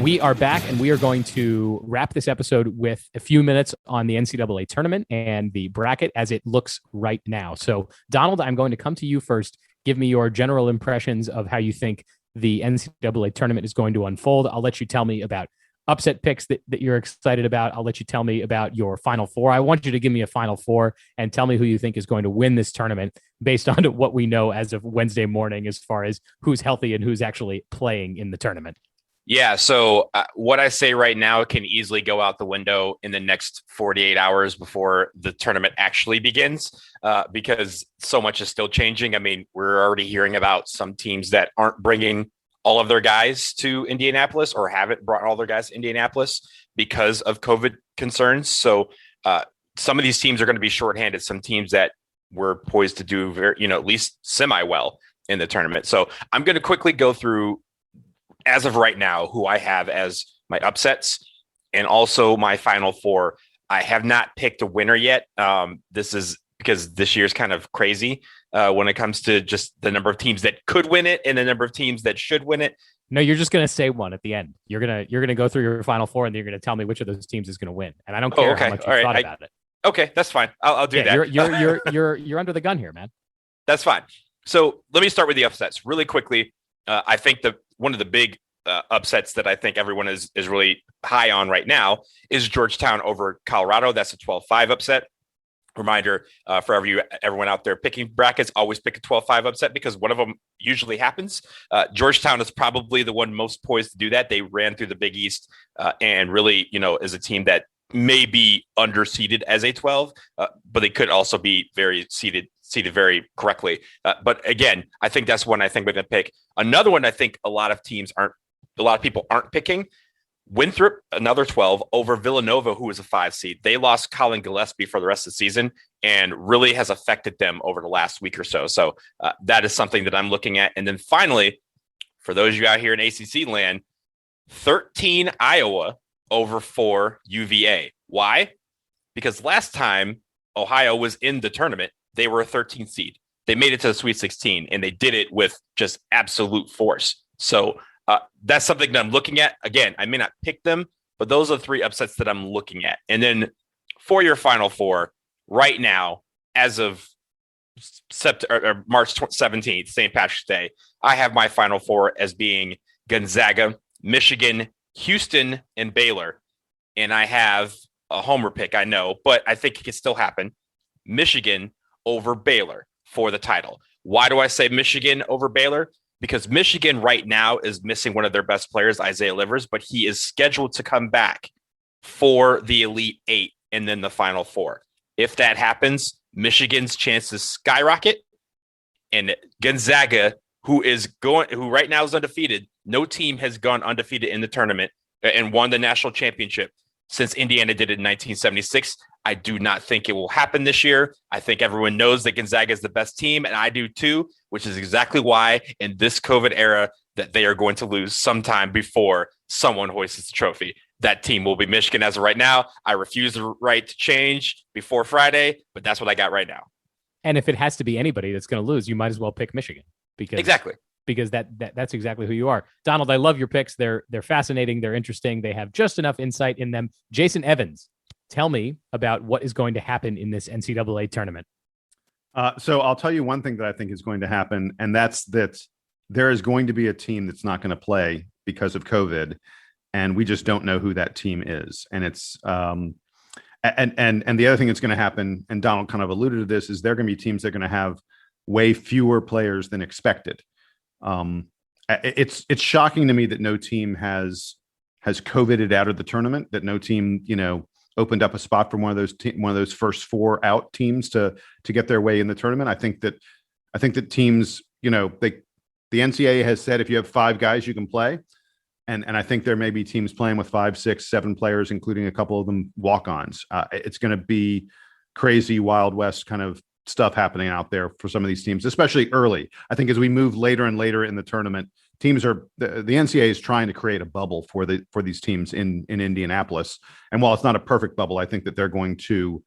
We are back, and we are going to wrap this episode with a few minutes on the NCAA tournament and the bracket as it looks right now. So, Donald, I'm going to come to you first. Give me your general impressions of how you think the NCAA tournament is going to unfold. I'll let you tell me about upset picks that you're excited about. I'll let you tell me about your Final Four. I want you to give me a Final Four and tell me who you think is going to win this tournament based on what we know as of Wednesday morning as far as who's healthy and who's actually playing in the tournament. Yeah. So what I say right now can easily go out the window in the next 48 hours before the tournament actually begins, because so much is still changing. I mean, we're already hearing about some teams that aren't bringing all of their guys to Indianapolis or haven't brought all their guys to Indianapolis because of COVID concerns. So some of these teams are going to be shorthanded. Some teams that were poised to do very, at least semi well in the tournament. So I'm going to quickly go through, as of right now, who I have as my upsets. And also my Final Four, I have not picked a winner yet. This is because this year's kind of crazy when it comes to just the number of teams that could win it and the number of teams that should win it. No, you're just gonna say one at the end. You're gonna go through your Final Four, and then you're gonna tell me which of those teams is gonna win. And I don't care how much you thought about it. Okay, that's fine. I'll do that. You're under the gun here, man. That's fine. So let me start with the upsets really quickly. I think one of the big upsets that I think everyone is really high on right now is Georgetown over Colorado. That's a 12-5 upset. Reminder for everyone out there picking brackets, always pick a 12-5 upset because one of them usually happens. Georgetown is probably the one most poised to do that. They ran through the Big East and really, is a team that may be underseeded as a 12, but they could also be very seeded very correctly. But again, I think that's one I think we're going to pick. Another one I think a lot of people aren't picking. Winthrop, another 12 over Villanova, who is a 5 seed. They lost Colin Gillespie for the rest of the season and really has affected them over the last week or so. So that is something that I'm looking at. And then finally, for those of you out here in ACC land, 13 Iowa over 4 UVA. Why? Because last time Ohio was in the tournament, they were a 13 seed. They made it to the Sweet 16, and they did it with just absolute force. So that's something that I'm looking at. Again, I may not pick them, but those are the 3 upsets that I'm looking at. And then for your Final Four, right now, as of March 17th, St. Patrick's Day, I have my Final Four as being Gonzaga, Michigan, Houston, and Baylor. And I have a homer pick, I know, but I think it can still happen. Michigan over Baylor for the title. Why do I say Michigan over Baylor? Because Michigan right now is missing one of their best players, Isaiah Livers, but he is scheduled to come back for the Elite 8 and then the Final Four. If that happens, Michigan's chances skyrocket. And Gonzaga, who right now is undefeated, no team has gone undefeated in the tournament and won the national championship since Indiana did it in 1976. I do not think it will happen this year. I think everyone knows that Gonzaga is the best team, and I do too, which is exactly why in this COVID era that they are going to lose sometime before someone hoists the trophy. That team will be Michigan as of right now. I refuse the right to change before Friday, but that's what I got right now. And if it has to be anybody that's going to lose, you might as well pick Michigan because that's exactly who you are. Donald, I love your picks. They're fascinating. They're interesting. They have just enough insight in them. Jason Evans, tell me about what is going to happen in this NCAA tournament. So I'll tell you one thing that I think is going to happen, and that's that there is going to be a team that's not going to play because of COVID, and we just don't know who that team is. And it's and the other thing that's going to happen, and Donald kind of alluded to this, is there are going to be teams that are going to have way fewer players than expected. It's shocking to me that no team has COVIDed out of the tournament, that no team, opened up a spot for one of those first 4 out teams to get their way in the tournament. I think that teams, the NCAA has said if you have 5 guys, you can play. And I think there may be teams playing with 5, 6, 7 players, including a couple of them walk-ons. It's going to be crazy Wild West kind of stuff happening out there for some of these teams, especially early. I think as we move later and later in the tournament, the NCAA is trying to create a bubble for these teams in Indianapolis. And while it's not a perfect bubble, I think that they're going to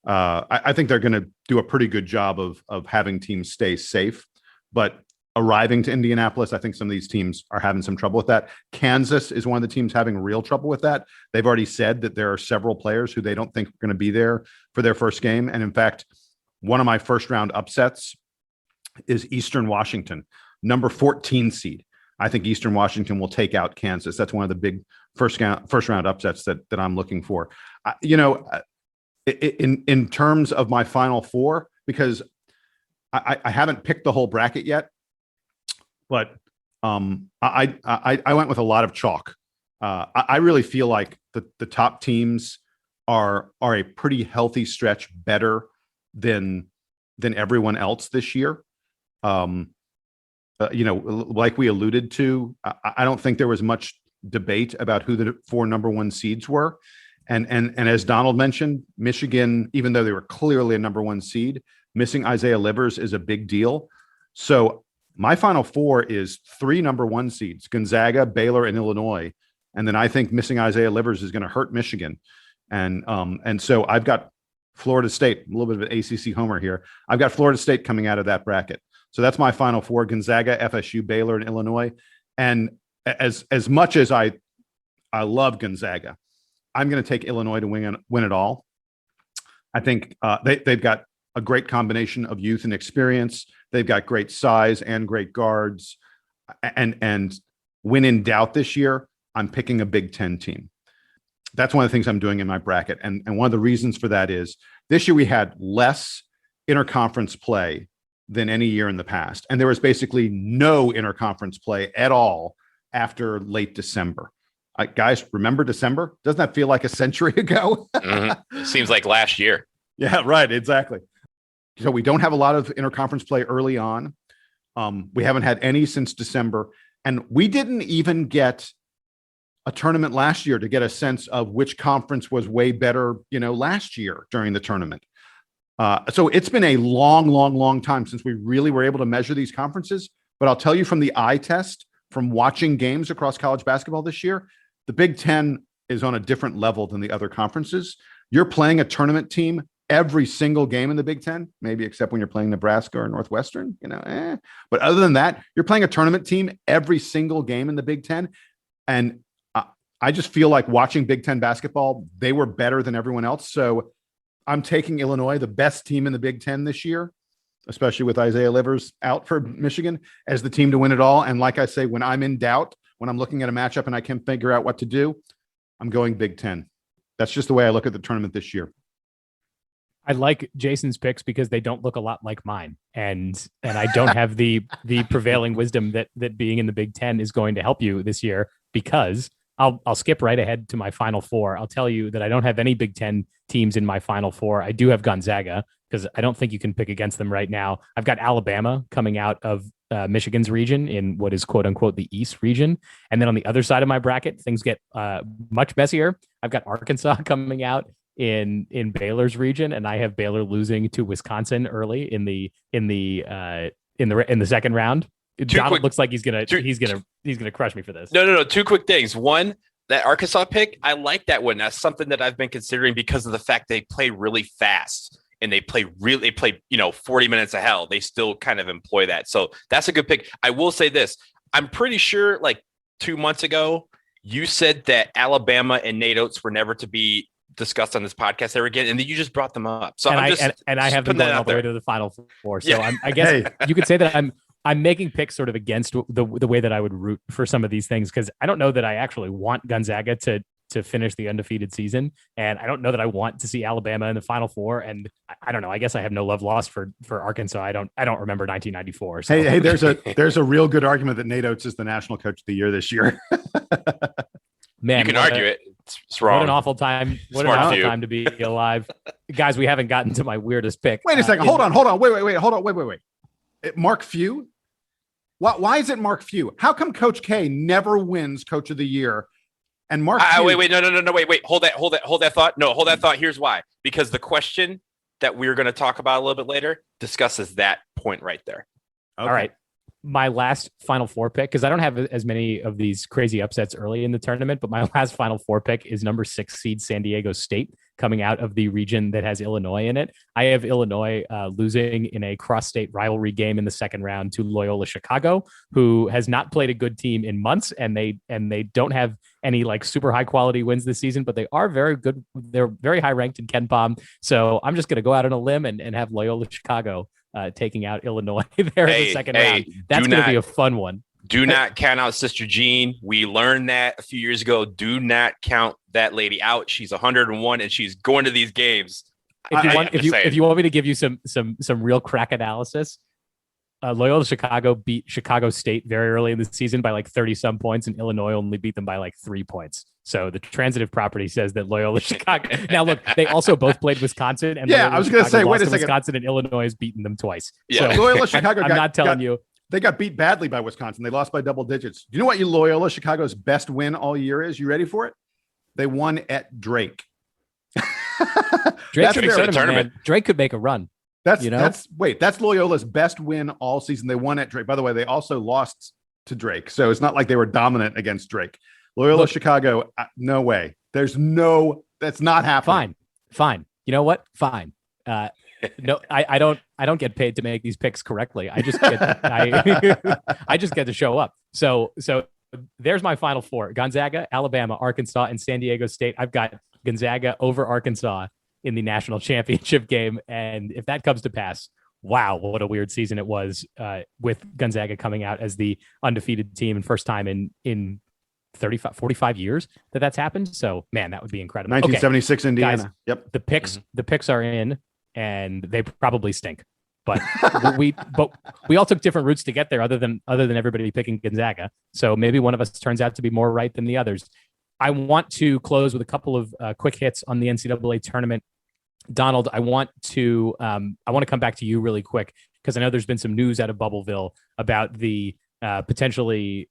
I think they're going to do a pretty good job of having teams stay safe. But arriving to Indianapolis, I think some of these teams are having some trouble with that. Kansas is one of the teams having real trouble with that. They've already said that there are several players who they don't think are going to be there for their first game. And in fact, one of my first round upsets is Eastern Washington, number 14 seed. I think Eastern Washington will take out Kansas. That's one of the big first round upsets that I'm looking for. In terms of my Final Four, because I haven't picked the whole bracket yet, but I went with a lot of chalk. I really feel like the top teams are a pretty healthy stretch better than everyone else this year. Like we alluded to, I don't think there was much debate about who the 4 number 1 seeds were. And as Donald mentioned, Michigan, even though they were clearly a number 1 seed, missing Isaiah Livers is a big deal. So my Final Four is 3 number 1 seeds, Gonzaga, Baylor, and Illinois, And then I think missing Isaiah Livers is going to hurt Michigan. And so I've got Florida State, a little bit of an ACC homer here. I've got Florida State coming out of that bracket. So that's my Final Four: Gonzaga, FSU, Baylor, and Illinois. And as much as I love Gonzaga, I'm going to take Illinois to win it all. I think they've got a great combination of youth and experience. They've got great size and great guards. And when in doubt this year, I'm picking a Big Ten team. That's one of the things I'm doing in my bracket. And one of the reasons for that is this year we had less interconference play than any year in the past. And there was basically no interconference play at all after late December. Guys, remember December? Doesn't that feel like a century ago? Mm-hmm. Seems like last year. Yeah, right. Exactly. So we don't have a lot of interconference play early on. We haven't had any since December. And we didn't even get a tournament last year to get a sense of which conference was way better, last year during the tournament. So it's been a long time since we really were able to measure these conferences. But I'll tell you from the eye test, from watching games across college basketball this year, the Big Ten is on a different level than the other conferences. You're playing a tournament team every single game in the Big Ten, maybe except when you're playing Nebraska or Northwestern, But other than that, you're playing a tournament team every single game in the Big Ten. And I just feel like watching Big Ten basketball, they were better than everyone else. So I'm taking Illinois, the best team in the Big Ten this year, especially with Isaiah Livers out for Michigan, as the team to win it all. And like I say, when I'm in doubt, when I'm looking at a matchup and I can't figure out what to do, I'm going Big Ten. That's just the way I look at the tournament this year. I like Jason's picks because they don't look a lot like mine, and I don't have the prevailing wisdom that being in the Big Ten is going to help you this year, because I'll skip right ahead to my Final Four. I'll tell you that I don't have any Big Ten teams in my Final Four. I do have Gonzaga because I don't think you can pick against them right now. I've got Alabama coming out of Michigan's region in what is quote unquote the East region. And then on the other side of my bracket, things get much messier. I've got Arkansas coming out in Baylor's region, and I have Baylor losing to Wisconsin early in the second round. Donald looks like he's gonna crush me for this. No. Two quick things. One, that Arkansas pick, I like that one. That's something that I've been considering because of the fact they play really fast and they play 40 minutes of hell. They still kind of employ that. So that's a good pick. I will say this. I'm pretty sure like 2 months ago, you said that Alabama and Nate Oates were never to be discussed on this podcast ever again, and then you just brought them up. So I have them going all the way to the Final Four. So yeah. I guess you could say that I'm making picks sort of against the way that I would root for some of these things, because I don't know that I actually want Gonzaga to finish the undefeated season, and I don't know that I want to see Alabama in the Final Four. And I don't know. I guess I have no love lost for Arkansas. I don't remember 1994. So. Hey, there's a real good argument that Nate Oates is the national coach of the year this year. Man, you can argue it. It's wrong. What an awful time! What an awful time to be alive, guys. We haven't gotten to my weirdest pick. Wait a second. Hold on. Wait. Mark Few. Why is it Mark Few? How come Coach K never wins Coach of the Year? And Mark. Few, wait. No. Wait. Hold that thought. No, hold that thought. Here's why. Because the question that we're going to talk about a little bit later discusses that point right there. Okay. All right. My last Final Four pick, because I don't have as many of these crazy upsets early in the tournament, but my last Final Four pick is number 6 seed San Diego State, coming out of the region that has Illinois in it. I have Illinois losing in a cross-state rivalry game in the second round to Loyola Chicago, who has not played a good team in months, and they don't have any like super high quality wins this season, but they are very good. They're very high ranked in KenPom. So I'm just going to go out on a limb and have Loyola Chicago taking out Illinois there in the second round. That's going to be a fun one. Do not count out Sister Jean. We learned that a few years ago. Do not count that lady out. She's 101 and she's going to these games. If you want me to give you some real crack analysis, Loyola Chicago beat Chicago State very early in the season by like 30 some points, and Illinois only beat them by like 3 points. So the transitive property says that Loyola Chicago. Now look, they also both played Wisconsin, and I was going to say, wait a second, Wisconsin and Illinois has beaten them twice. Yeah, so Loyola Chicago. I'm not telling you. They got beat badly by Wisconsin. They lost by double digits. Do you know what Loyola Chicago's best win all year is? You ready for it? They won at Drake. Drake could make a run. That's Loyola's best win all season. They won at Drake. By the way, they also lost to Drake. So it's not like they were dominant against Drake. Loyola Look, Chicago, no way. That's not happening. Fine. You know what? Fine. No, I don't get paid to make these picks correctly. I just get to show up. So there's my final four: Gonzaga, Alabama, Arkansas, and San Diego State. I've got Gonzaga over Arkansas in the national championship game, and if that comes to pass, wow, what a weird season it was with Gonzaga coming out as the undefeated team and first time in 45 years that's happened. So man, that would be incredible. 1976 Indiana. Guys, yep. The picks are in, and they probably stink. But we all took different routes to get there, other than everybody picking Gonzaga. So maybe one of us turns out to be more right than the others. I want to close with a couple of quick hits on the NCAA tournament. Donald, I want to come back to you really quick, because I know there's been some news out of Bubbleville about the potentially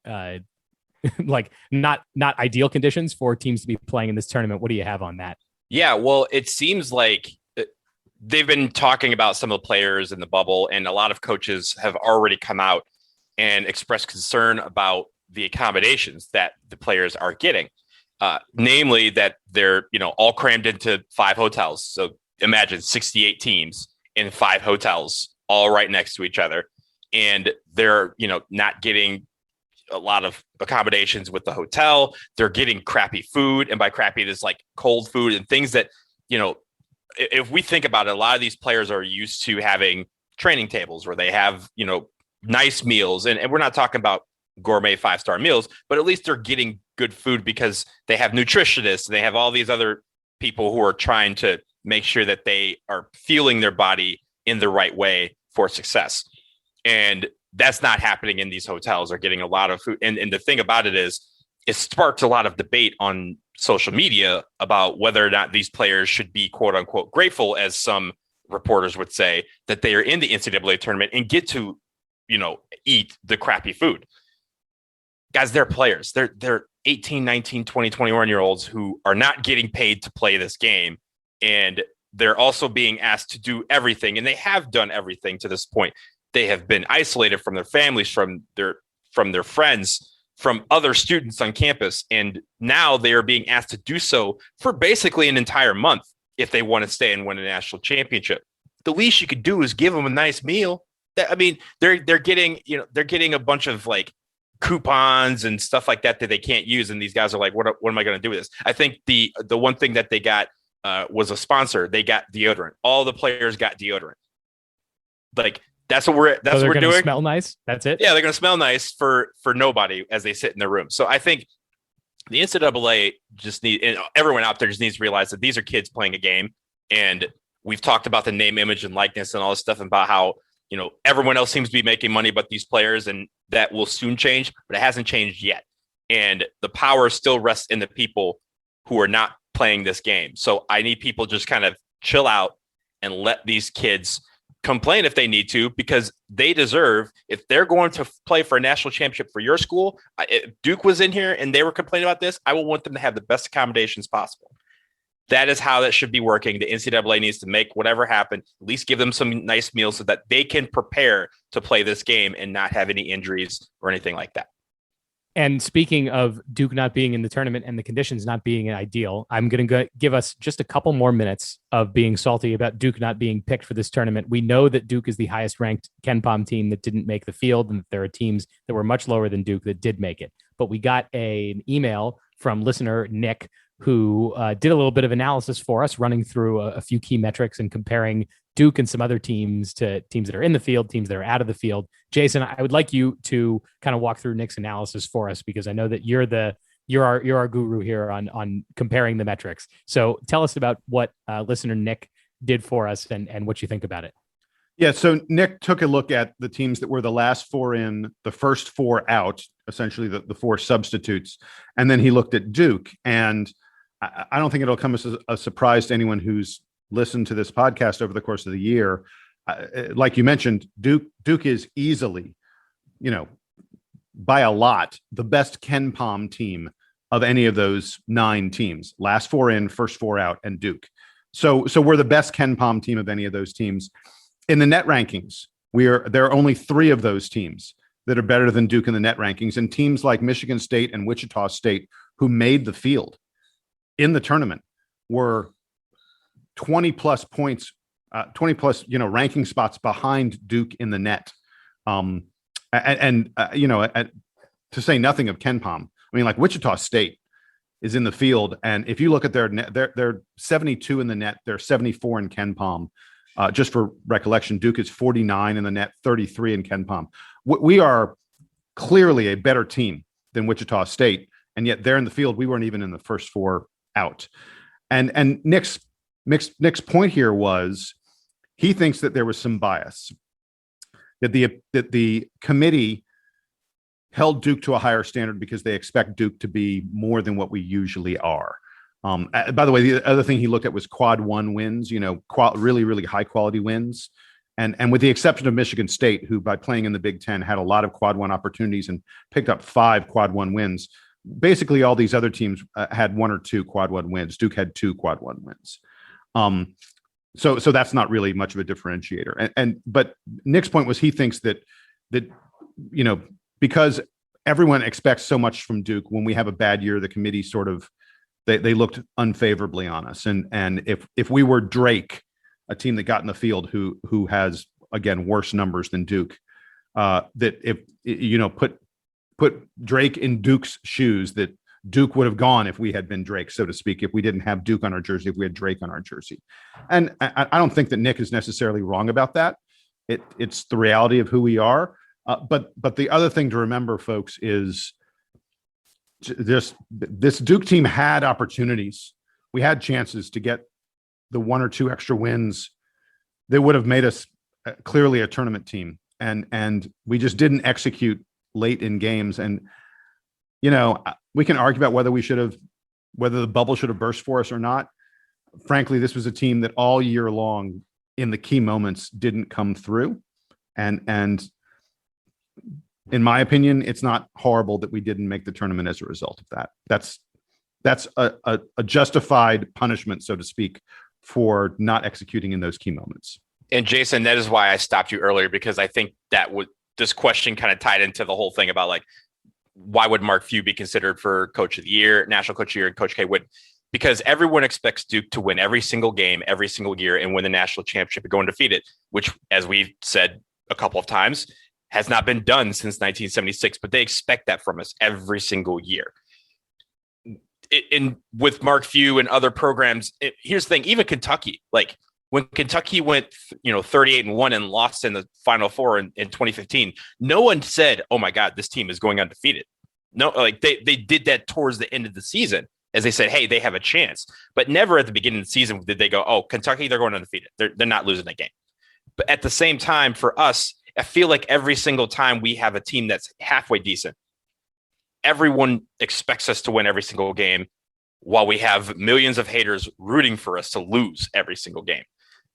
like not ideal conditions for teams to be playing in this tournament. What do you have on that? Yeah, well, it seems like they've been talking about some of the players in the bubble, and a lot of coaches have already come out and expressed concern about the accommodations that the players are getting. Namely that they're, all crammed into 5 hotels. So imagine 68 teams in 5 hotels, all right next to each other. And they're, not getting a lot of accommodations with the hotel. They're getting crappy food. And by crappy, it is like cold food and things that, if we think about it, a lot of these players are used to having training tables where they have, nice meals. And we're not talking about gourmet 5-star meals, but at least they're getting good food because they have nutritionists and they have all these other people who are trying to make sure that they are fueling their body in the right way for success. And that's not happening in these hotels. They're getting a lot of food. And the thing about it is, it sparked a lot of debate on social media about whether or not these players should be quote unquote grateful, as some reporters would say, that they are in the NCAA tournament and get to, eat the crappy food. Guys, they're players. They're 18, 19, 20, 21-year-olds who are not getting paid to play this game. And they're also being asked to do everything. And they have done everything to this point. They have been isolated from their families, from their friends, from other students on campus. And now they are being asked to do so for basically an entire month if they want to stay and win a national championship. The least you could do is give them a nice meal. They're getting a bunch of like coupons and stuff like that they can't use. And these guys are like, what am I going to do with this? I think the one thing that they got was a sponsor. They got deodorant. All the players got deodorant. Like, that's what we're doing. Smell nice. That's it. Yeah, they're going to smell nice for nobody as they sit in their room. So I think the NCAA and everyone out there just needs to realize that these are kids playing a game. And we've talked about the name, image, and likeness and all this stuff, and about how, everyone else seems to be making money but these players, and that will soon change, but it hasn't changed yet. And the power still rests in the people who are not playing this game. So I need people just kind of chill out and let these kids complain if they need to, because they deserve, if they're going to play for a national championship for your school. If Duke was in here and they were complaining about this, I will want them to have the best accommodations possible. That is how that should be working. The NCAA needs to make whatever happen, at least give them some nice meals so that they can prepare to play this game and not have any injuries or anything like that. And speaking of Duke not being in the tournament and the conditions not being ideal, I'm going to give us just a couple more minutes of being salty about Duke not being picked for this tournament. We know that Duke is the highest ranked KenPom team that didn't make the field, and that there are teams that were much lower than Duke that did make it. But we got an email from listener Nick, who did a little bit of analysis for us, running through a few key metrics and comparing Duke and some other teams to teams that are in the field, teams that are out of the field. Jason, I would like you to kind of walk through Nick's analysis for us, because I know that you're our guru here on comparing the metrics. So tell us about what listener Nick did for us and what you think about it. Yeah, so Nick took a look at the teams that were the last 4 in, the first 4 out, essentially the 4 substitutes, and then he looked at Duke. And I don't think it'll come as a surprise to anyone who's listened to this podcast over the course of the year. Like you mentioned, Duke is easily, by a lot, the best KenPom team of any of those 9 teams. Last 4 in, first 4 out, and Duke. So we're the best KenPom team of any of those teams. In the net rankings, there are only 3 of those teams that are better than Duke in the net rankings, and teams like Michigan State and Wichita State, who made the field in the tournament were 20 plus points, 20 plus, ranking spots behind Duke in the net. To say nothing of Ken Pom. I mean, like Wichita State is in the field, and if you look at their net, they're 72 in the net, they're 74 in Ken Pom. Just for recollection, Duke is 49 in the net, 33 in Ken Pom. We are clearly a better team than Wichita State, and yet they're in the field. We weren't even in the first four out. And Nick's point here was he thinks that there was some bias, that the committee held Duke to a higher standard because they expect Duke to be more than what we usually are. By the way, the other thing he looked at was quad one wins, really, really high quality wins. And with the exception of Michigan State, who by playing in the Big Ten had a lot of quad one opportunities and picked up 5 quad one wins, basically all these other teams had 1 or 2 quad one wins. Duke had 2 quad one wins. So that's not really much of a differentiator. But Nick's point was he thinks that because everyone expects so much from Duke, when we have a bad year, the committee sort of they looked unfavorably on us. And if we were Drake, a team that got in the field who has again worse numbers than Duke, that if put Drake in Duke's shoes, that Duke would have gone if we had been Drake, so to speak, if we didn't have Duke on our jersey, if we had Drake on our jersey. And I don't think that Nick is necessarily wrong about that. It's the reality of who we are. But the other thing to remember, folks, is this Duke team had opportunities. We had chances to get the 1 or 2 extra wins that would have made us clearly a tournament team. And we just didn't execute late in games. And, we can argue about whether the bubble should have burst for us or not. Frankly, this was a team that all year long in the key moments didn't come through. And in my opinion, it's not horrible that we didn't make the tournament as a result of that. That's a justified punishment, so to speak, for not executing in those key moments. And Jason, that is why I stopped you earlier, because I think this question kind of tied into the whole thing about why would Mark Few be considered for Coach of the Year, National Coach of the Year, and Coach K would, because everyone expects Duke to win every single game, every single year, and win the national championship and go undefeated, which, as we've said a couple of times, has not been done since 1976, but they expect that from us every single year. With Mark Few and other programs, here's the thing, even Kentucky, when Kentucky went, 38-1 and lost in the Final Four in 2015, no one said, "Oh my God, this team is going undefeated." No, they did that towards the end of the season, as they said, "Hey, they have a chance," but never at the beginning of the season did they go, "Oh, Kentucky, they're going undefeated. They're not losing that game." But at the same time, for us, I feel like every single time we have a team that's halfway decent, everyone expects us to win every single game, while we have millions of haters rooting for us to lose every single game.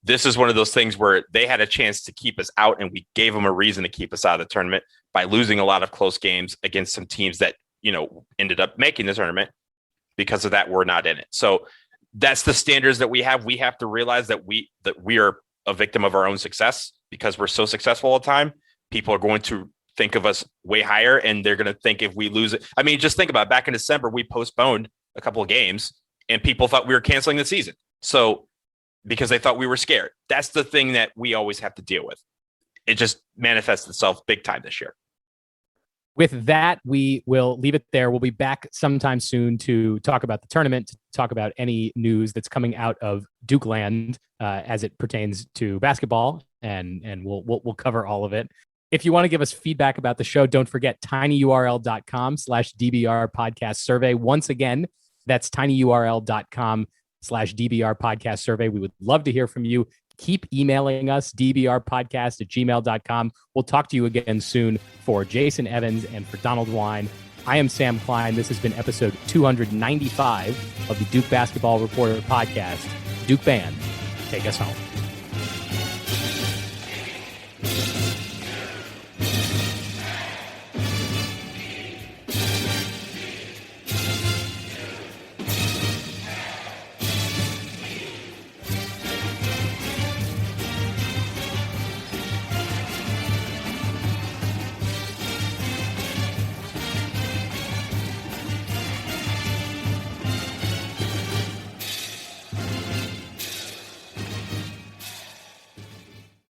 This is one of those things where they had a chance to keep us out, and we gave them a reason to keep us out of the tournament by losing a lot of close games against some teams that, ended up making the tournament. Because of that, we're not in it. So that's the standards that we have. We have to realize that we are a victim of our own success because we're so successful all the time. People are going to think of us way higher, and they're going to think if we lose it. I mean, just think about it. Back in December, we postponed a couple of games and people thought we were canceling the season. So because they thought we were scared. That's the thing that we always have to deal with. It just manifests itself big time this year. With that, we will leave it there. We'll be back sometime soon to talk about the tournament, to talk about any news that's coming out of Duke land as it pertains to basketball, and we'll cover all of it. If you want to give us feedback about the show, don't forget tinyurl.com/DBR podcast survey. Once again, that's tinyurl.com/DBR podcast survey. We would love to hear from you. Keep emailing us, dbrpodcast@gmail.com. We'll talk to you again soon. For Jason Evans and for Donald Wine, I am Sam Klein. This has been episode 295 of the Duke Basketball Reporter podcast. Duke Band, take us home.